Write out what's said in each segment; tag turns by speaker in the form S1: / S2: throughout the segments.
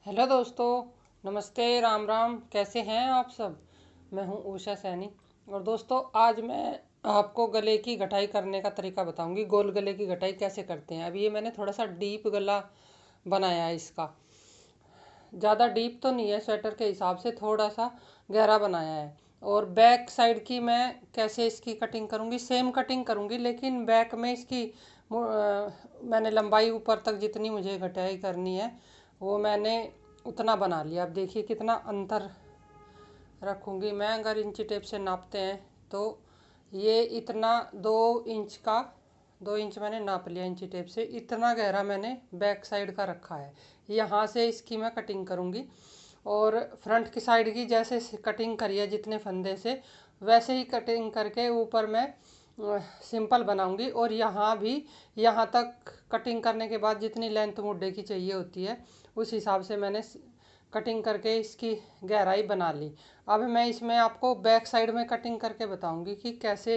S1: Hello दोस्तों, नमस्ते, राम राम। कैसे हैं आप सब? मैं हूं उषा सैनी। और दोस्तों, आज मैं आपको गले की घटाई करने का तरीका बताऊंगी। गोल गले की घटाई कैसे करते हैं। अभी ये मैंने थोड़ा सा डीप गला बनाया है इसका। ज़्यादा डीप तो नहीं है, स्वेटर के हिसाब से थोड़ा सा गहरा बनाया है। और बैक साइड की मैं कैसे इसकी कटिंग करूंगी, सेम कटिंग करूंगी, लेकिन बैक में इसकी मैंने लंबाई ऊपर तक जितनी मुझे घटाई करनी है वो मैंने उतना बना लिया। अब देखिए कितना अंतर रखूंगी मैं। अगर इंची टेप से नापते हैं तो ये इतना 2 इंच का, 2 इंच मैंने नाप लिया इंची टेप से। इतना गहरा मैंने बैक साइड का रखा है। यहाँ से इसकी मैं कटिंग करूँगी। और फ्रंट की साइड की जैसे कटिंग करी है जितने फंदे से, वैसे ही कटिंग करके ऊपर मैं सिंपल बनाऊंगी। और यहाँ भी, यहाँ तक कटिंग करने के बाद जितनी लेंथ मुड्ढे की चाहिए होती है उस हिसाब से मैंने कटिंग करके इसकी गहराई बना ली। अब मैं इसमें आपको बैक साइड में कटिंग करके बताऊंगी कि कैसे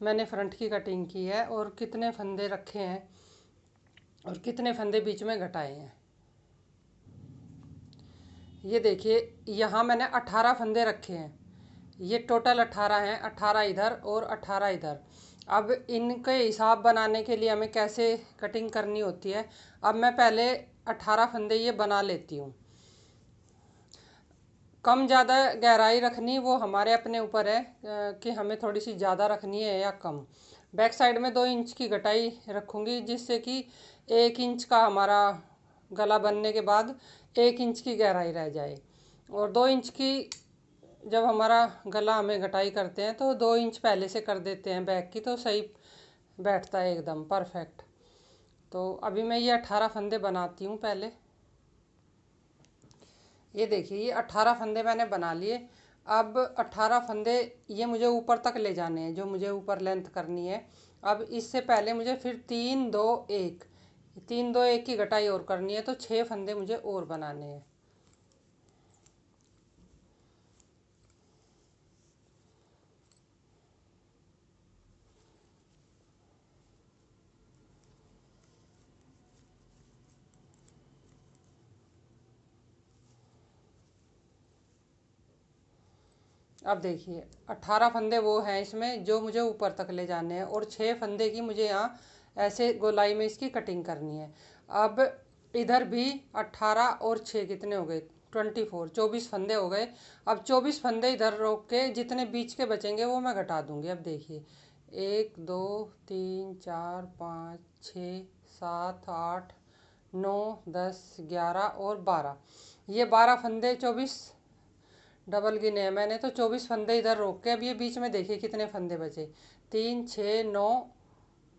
S1: मैंने फ्रंट की कटिंग की है और कितने फंदे रखे हैं और कितने फंदे बीच में घटाए हैं। ये देखिए, यहाँ मैंने 18 फंदे रखे हैं। ये टोटल 18 हैं, 18 इधर और 18 इधर। अब इनके हिसाब बनाने के लिए हमें कैसे कटिंग करनी होती है। अब मैं पहले 18 फंदे ये बना लेती हूँ। कम ज़्यादा गहराई रखनी वो हमारे अपने ऊपर है कि हमें थोड़ी सी ज़्यादा रखनी है या कम। बैक साइड में 2 इंच की घटाई रखूँगी, जिससे कि 1 इंच का हमारा गला बनने के बाद 1 इंच की गहराई रह जाए। और 2 इंच की जब हमारा गला हमें घटाई करते हैं तो 2 इंच पहले से कर देते हैं बैक की, तो सही बैठता है एकदम परफेक्ट। तो अभी मैं ये 18 फंदे बनाती हूँ पहले। ये देखिए, ये 18 फंदे मैंने बना लिए। अब 18 फंदे ये मुझे ऊपर तक ले जाने हैं, जो मुझे ऊपर लेंथ करनी है। अब इससे पहले मुझे फिर 3 2 1, 3 2 1 की घटाई और करनी है, तो 6 फंदे मुझे और बनाने हैं। अब देखिए, 18 फंदे वो हैं इसमें जो मुझे ऊपर तक ले जाने हैं, और 6 फंदे की मुझे यहाँ ऐसे गोलाई में इसकी कटिंग करनी है। अब इधर भी 18 और 6 कितने हो गए, 24, 24 फंदे हो गए। अब 24 फंदे इधर रोक के जितने बीच के बचेंगे वो मैं घटा दूंगी। अब देखिए, 1 2 3 4 5 6 7 8 9 10 11 और 12, ये 12 फंदे, 24 डबल गिने हैं मैंने, तो 24 फंदे इधर रोक के अब ये बीच में देखिए कितने फंदे बचे। 3 6 9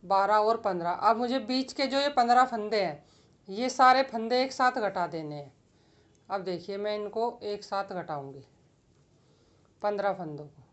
S1: 12 और 15। अब मुझे बीच के जो ये 15 फंदे हैं, ये सारे फंदे एक साथ घटा देने हैं। अब देखिए, मैं इनको एक साथ घटाऊंगी 15 फंदों को।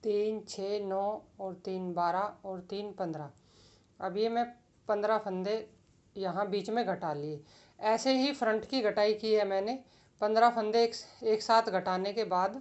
S1: 3 6 9 और 3 12 और 3 15। अब ये मैं 15 फंदे यहाँ बीच में घटा लिए। ऐसे ही फ्रंट की घटाई की है मैंने। 15 फंदे एक साथ घटाने के बाद,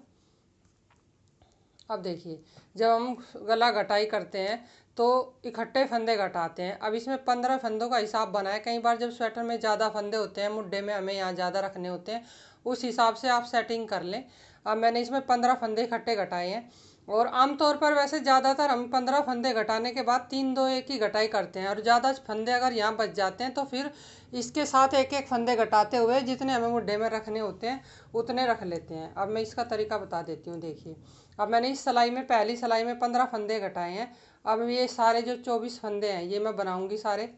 S1: अब देखिए, जब हम गला घटाई करते हैं तो इकट्ठे फंदे घटाते हैं। अब इसमें 15 फंदों का हिसाब बना है। कई बार जब स्वेटर में ज़्यादा फंदे होते हैं, मुड्ढे में हमें यहाँ ज़्यादा रखने होते हैं, उस हिसाब से आप सेटिंग कर लें। अब मैंने इसमें 15 फंदे इकट्ठे घटाए हैं। और आमतौर पर वैसे ज़्यादातर हम 15 फंदे घटाने के बाद 3 2 1 की घटाई करते हैं, और ज़्यादा फंदे अगर यहाँ बच जाते हैं तो फिर इसके साथ एक एक फंदे घटाते हुए जितने हमें मुड्ढे में रखने होते हैं उतने रख लेते हैं। अब मैं इसका तरीका बता देती हूँ। देखिए, अब मैंने इस सिलाई में, पहली सिलाई में 15 फंदे घटाए हैं। अब ये सारे जो 24 फंदे हैं ये मैं बनाऊँगी सारे।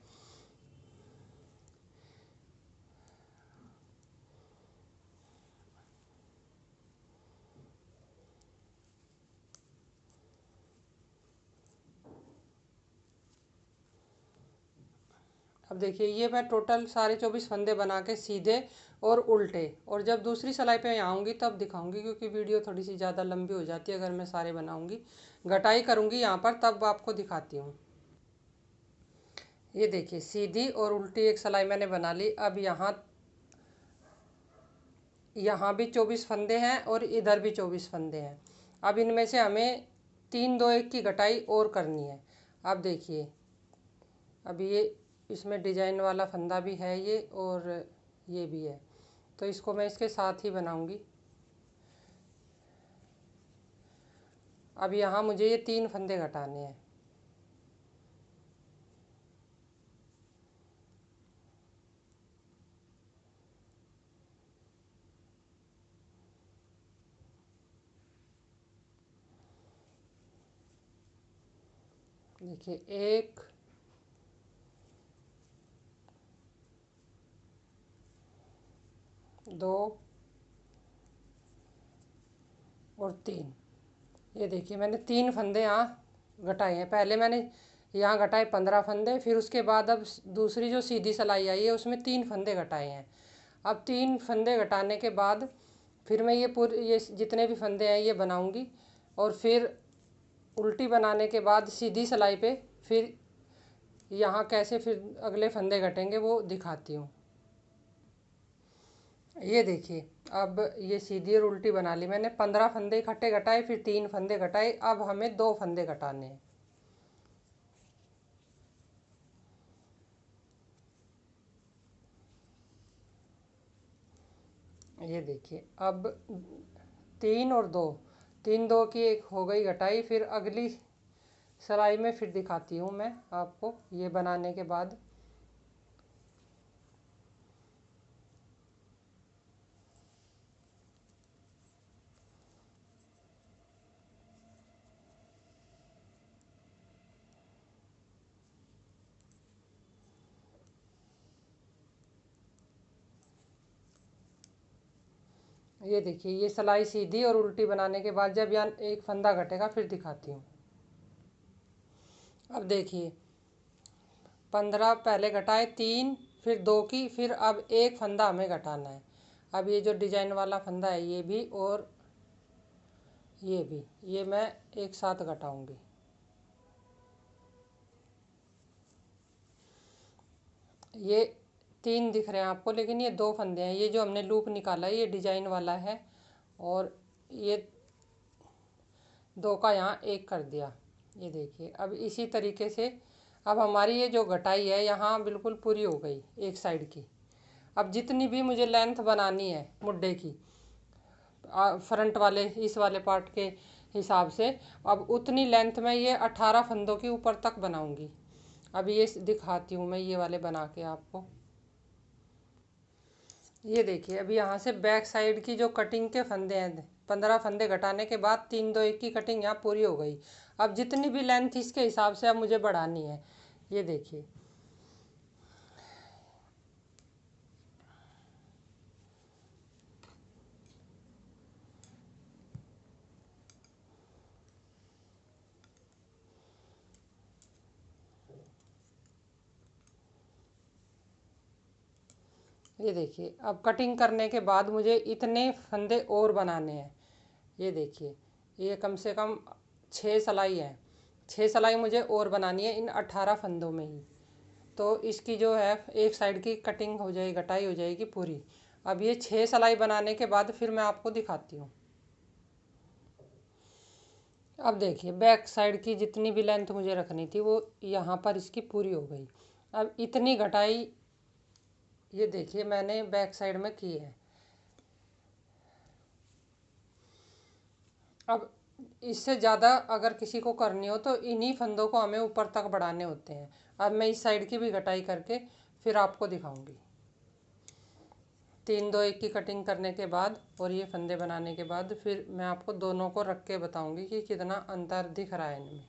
S1: अब देखिए, ये मैं टोटल सारे 24 फंदे बना के सीधे और उल्टे, और जब दूसरी सिलाई पे यहाँ आऊँगी तब दिखाऊंगी, क्योंकि वीडियो थोड़ी सी ज़्यादा लंबी हो जाती है अगर मैं सारे बनाऊँगी। घटाई करूँगी यहाँ पर तब आपको दिखाती हूँ। ये देखिए, सीधी और उल्टी एक सिलाई मैंने बना ली। अब यहाँ भी 24 फंदे हैं और इधर भी 24 फंदे हैं। अब इनमें से हमें 3 2 1 की घटाई और करनी है। अब देखिए, अब ये इसमें डिजाइन वाला फंदा भी है ये, और ये भी है, तो इसको मैं इसके साथ ही बनाऊंगी। अब यहाँ मुझे ये 3 फंदे घटाने हैं। देखिए, 1 2 और 3। ये देखिए, मैंने 3 फंदे यहाँ घटाए हैं। पहले मैंने यहाँ घटाए 15 फंदे, फिर उसके बाद अब दूसरी जो सीधी सिलाई आई है उसमें 3 फंदे घटाए हैं। अब 3 फंदे घटाने के बाद फिर मैं ये जितने भी फंदे हैं ये बनाऊंगी, और फिर उल्टी बनाने के बाद सीधी सिलाई पे फिर यहाँ कैसे फिर अगले फंदे घटेंगे वो दिखाती हूँ। ये देखिए, अब ये सीधी और उल्टी बना ली मैंने। 15 फंदे इकट्ठे घटाए, फिर 3 फंदे घटाए। अब हमें 2 फंदे घटाने हैं। ये देखिए, अब 3 और 2, 3 2 की एक हो गई घटाई। फिर अगली सिलाई में फिर दिखाती हूँ मैं आपको ये बनाने के बाद। ये देखिए, ये सिलाई सीधी और उल्टी बनाने के बाद जब यहाँ एक फंदा घटेगा फिर दिखाती हूँ। अब देखिए, 15 पहले घटाए, 3 फिर 2 की, फिर अब एक फंदा हमें घटाना है। अब ये जो डिजाइन वाला फंदा है ये भी, और ये भी, ये मैं एक साथ घटाऊंगी। ये 3 दिख रहे हैं आपको, लेकिन ये 2 फंदे हैं। ये जो हमने लूप निकाला है ये डिजाइन वाला है, और ये 2 का यहाँ एक कर दिया। ये देखिए, अब इसी तरीके से अब हमारी ये जो घटाई है यहाँ बिल्कुल पूरी हो गई एक साइड की। अब जितनी भी मुझे लेंथ बनानी है मुड्ढे की, फ्रंट वाले इस वाले पार्ट के हिसाब से, अब उतनी लेंथ में ये 18 फंदों के ऊपर तक बनाऊंगी। अब ये दिखाती हूँ मैं ये वाले बना के आपको। ये देखिए, अभी यहाँ से बैक साइड की जो कटिंग के फंदे हैं, 15 फंदे घटाने के बाद 3 2 1 की कटिंग यहाँ पूरी हो गई। अब जितनी भी लेंथ इसके हिसाब से अब मुझे बढ़ानी है। ये देखिए, ये देखिए, अब कटिंग करने के बाद मुझे इतने फंदे और बनाने हैं। ये देखिए, ये कम से कम 6 सिलाई है। 6 सिलाई मुझे और बनानी है इन 18 फंदों में ही। तो इसकी जो है एक साइड की कटिंग हो जाएगी, कटाई हो जाएगी पूरी। अब ये 6 सिलाई बनाने के बाद फिर मैं आपको दिखाती हूँ। अब देखिए, बैक साइड की जितनी भी लेंथ मुझे रखनी थी वो यहाँ पर इसकी पूरी हो गई। अब इतनी घटाई ये देखिए मैंने बैक साइड में की है। अब इससे ज़्यादा अगर किसी को करनी हो तो इन्हीं फंदों को हमें ऊपर तक बढ़ाने होते हैं। अब मैं इस साइड की भी कटाई करके फिर आपको दिखाऊंगी। 3-2-1 की कटिंग करने के बाद और ये फंदे बनाने के बाद फिर मैं आपको दोनों को रख के बताऊंगी कि कितना अंतर दिख रहा है इनमें।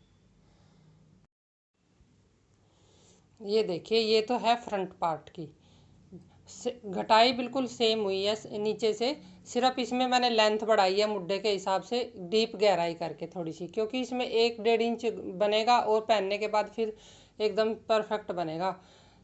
S1: ये देखिए, ये तो है फ्रंट पार्ट की घटाई बिल्कुल सेम हुई है नीचे से। सिर्फ इसमें मैंने लेंथ बढ़ाई है मुड्ढे के हिसाब से, डीप गहराई करके थोड़ी सी, क्योंकि इसमें 1-1.5 इंच बनेगा और पहनने के बाद फिर एकदम परफेक्ट बनेगा।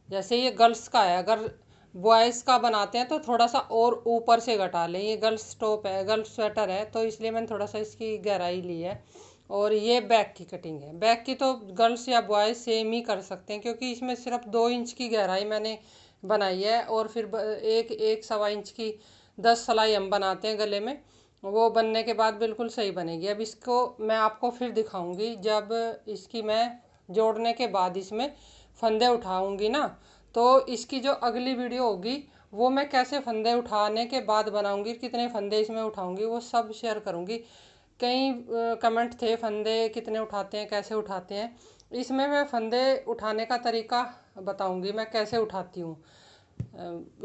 S1: जैसे ये गर्ल्स का है, अगर बॉयज़ का बनाते हैं तो थोड़ा सा और ऊपर से घटा लें। ये गर्ल्स टॉप है, गर्ल्स स्वेटर है, तो इसलिए मैंने थोड़ा सा इसकी गहराई ली है। और ये बैक की कटिंग है। बैक की तो गर्ल्स या बॉयज़ सेम ही कर सकते हैं, क्योंकि इसमें सिर्फ 2 इंच की गहराई मैंने बनाई है और फिर एक एक 1.25 इंच की 10 सिलाई हम बनाते हैं गले में, वो बनने के बाद बिल्कुल सही बनेगी। अब इसको मैं आपको फिर दिखाऊंगी जब इसकी मैं जोड़ने के बाद इसमें फंदे उठाऊंगी ना, तो इसकी जो अगली वीडियो होगी वो मैं कैसे फंदे उठाने के बाद बनाऊंगी, कितने फंदे इसमें उठाऊंगी, वो सब शेयर करूंगी। कई कमेंट थे फंदे कितने उठाते हैं, कैसे उठाते हैं। इसमें मैं फंदे उठाने का तरीका बताऊंगी, मैं कैसे उठाती हूँ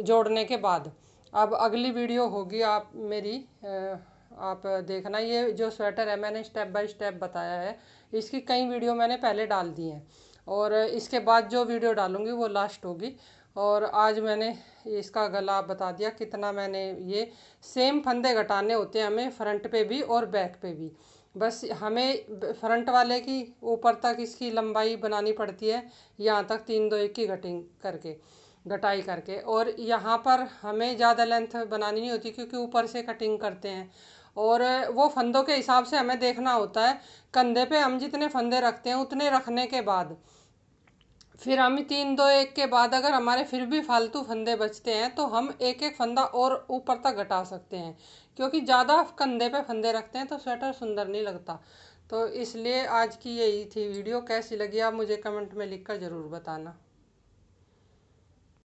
S1: जोड़ने के बाद। अब अगली वीडियो होगी आप मेरी, आप देखना। ये जो स्वेटर है मैंने स्टेप बाय स्टेप बताया है, इसकी कई वीडियो मैंने पहले डाल दी हैं और इसके बाद जो वीडियो डालूंगी वो लास्ट होगी। और आज मैंने इसका गला बता दिया कितना मैंने, ये सेम फंदे घटाने होते हैं हमें फ्रंट पे भी और बैक पे भी। बस हमें फ्रंट वाले की ऊपर तक इसकी लंबाई बनानी पड़ती है, यहाँ तक 3-2-1 की कटिंग करके, घटाई करके। और यहाँ पर हमें ज़्यादा लेंथ बनानी नहीं होती, क्योंकि ऊपर से कटिंग करते हैं और वो फंदों के हिसाब से हमें देखना होता है। कंधे पे हम जितने फंदे रखते हैं उतने रखने के बाद फिर हम 3-2-1 के बाद अगर हमारे फिर भी फालतू फंदे बचते हैं तो हम एक एक फंदा और ऊपर तक घटा सकते हैं, क्योंकि ज़्यादा कंधे पे फंदे रखते हैं तो स्वेटर सुंदर नहीं लगता। तो इसलिए आज की यही थी वीडियो। कैसी लगी आप मुझे कमेंट में लिखकर ज़रूर बताना।